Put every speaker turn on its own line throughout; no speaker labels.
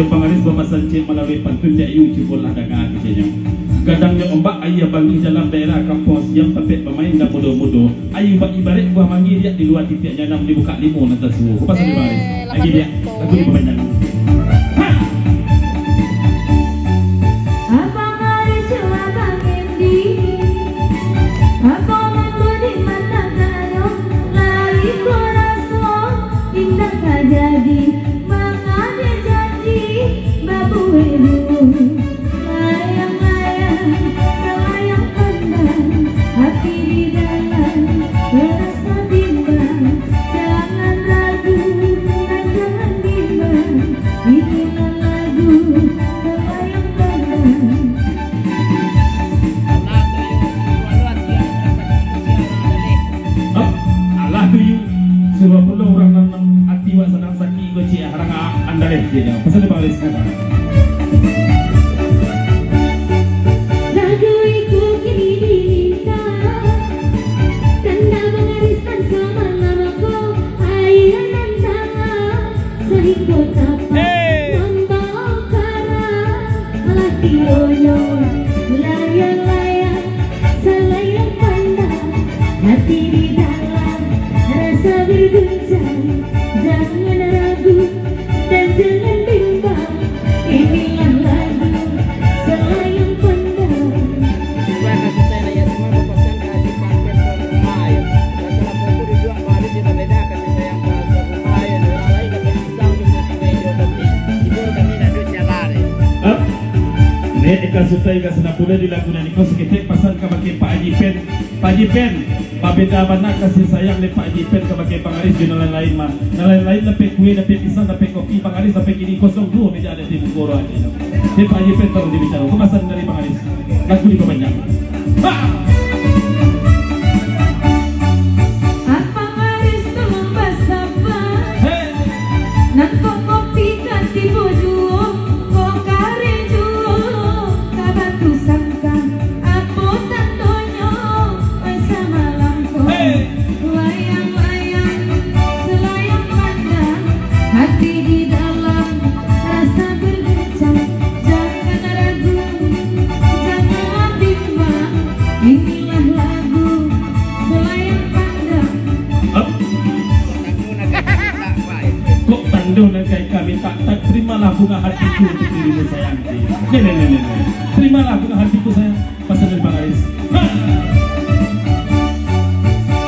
Ayo pangalis bamasan cik melalui pantun jayu cipolah dagang kecilnya. Kadangnya ombak ayah bangi dalam daerah kampus yang pepet pemain dan mudo-mudo. Ayu bak ibarat buah manggil dia di luar titik janam dibuka limun atas suhu. Kupas di baris. Lagi dia. Lagu di pemain. Pasal dia balik sekarang.
Lagu itu kini diminta, tanda menghariskan selama-lamaku. Ayah dan tanah sering kotapa membawa kara, laki loyo layang-layang, selayang pandang, hati di dalam rasa berguncang. Jangan ragu dan jangan bimbang, inilah lagu selayang pandang.
Terima kasih saya ya semua berpesan ke Haji Pampir Rumah. Masalah buku dijual baru kita bedakan sayang bahasa rumah ya lain dapat pisang di medio tapi itu kami nak duitnya lari.
Nek ikan sutai ikan senapula di lagu nani kau seketek pasan ke pakai Pak Haji Pen. Pak Haji Pen, babeda mana kasih sayang le Pak Haji Pen ke pakai Pangaris di lain mah. Lain dapat kue, dapat pisang, dapat kopi Pangaris dapat kini 02 meja ada di Bogor aja. Nek Pak Haji Pen tahu dibicara. Kemasan dari Pangaris. Lagu di banyak.
Apa Paris tolong basapa, nanto kopi ganti bojuo, kok kare juo, kabatu sangka, apa tantonyo, sama langko, layang-layang, selayang pandang, hati di dalam rasa berguncang. Jangan ragu, jangan bimbang, inilah lagu selayang pandang.
Kok tandung dan kayak kami tak terimalah bunga hatiku untuk dirimu sayang. Nih. Terimalah bunga hatiku sayang. Pasal dari Pangaris.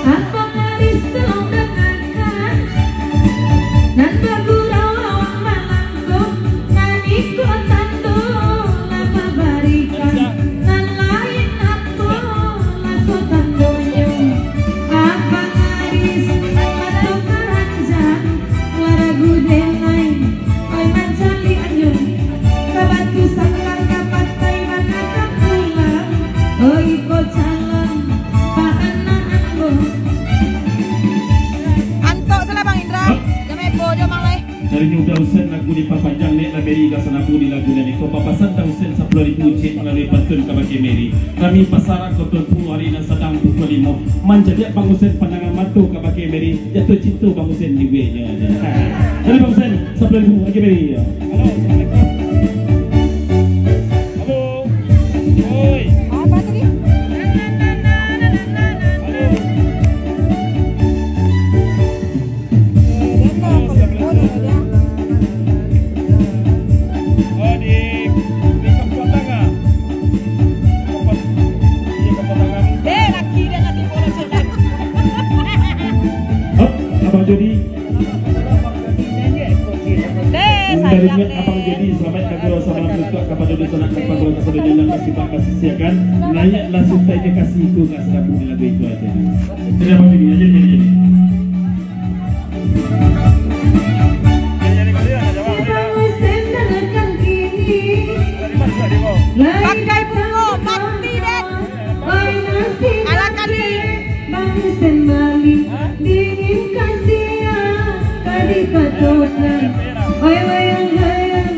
Apa Paris tolong dengarkan, nan bagurau awak malangko, nganiko tando lama barikan, nan lain aku laso tandonyo. Apa Paris atau keranjang, waragu denai, oi mancali anyong, kabatu sangkal kapatai mana kapulang, oi ko calon, pa anak anggo.
Antok salah Bang Indra. Jamai bojo mang lai.
Dari udah usen lagu di papanjang nek laberi ka sanapu di lagu nani ko papasan ta usen 10.000 cek melalui pantun ka bagi Mary. Kami pasara ko tuan hari na sedang pukul 5. Manjadi bang usen pandangan matu ka bagi Mary. Jatuh cinta bang usen di gue nya. Dari bang usen 10.000 bagi Mary. Halo, assalamualaikum. Halo. Oi.
Apa tadi?
Abang Jody, darinya
sayang
Abang Jody selamat kagurau sama bertuah kepada dosa nak kagurau kepada dan kasih pak kasih siakan layak langsung saja kasih itu nggak serabu di lagu itu aja. Jadi Abang Jody aja jadi.
Pakai bungo, mati deh. Ala kali.
Bangsen Bali, dingin kasih kali patonan. Oi layang-layang,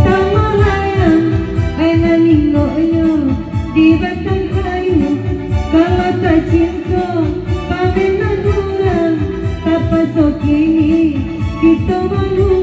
tama layang, ay nalingoyo di batang kayu. Kalau tak cinta, pamenaduran, tapasok ini kita malu.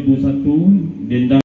2001